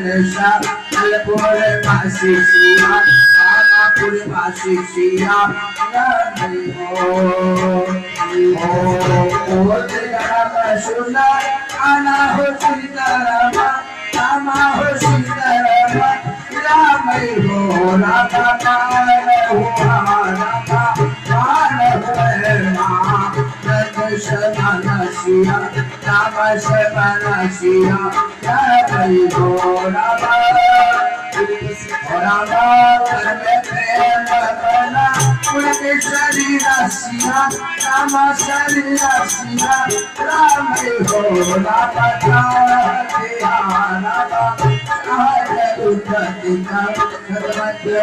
Ganesha, Alapore Masishia, Amapure Masishia, Oh, Rama Shuna, Ana Hosita Rama, Rama Hosita Rama, Ramai Ho, Rama Shia, Rama Shamana Shia, Ramai Ho, Rama Rama Karme Prema Unke Sharira Shia, Rama Sharira Shia, Ramai Ho, Rama Jate Rama Jaya Uttatika Karmatya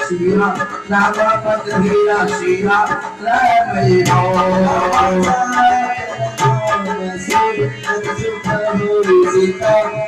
Shia, Rama Padhira Shia, Ramai Ho Sita,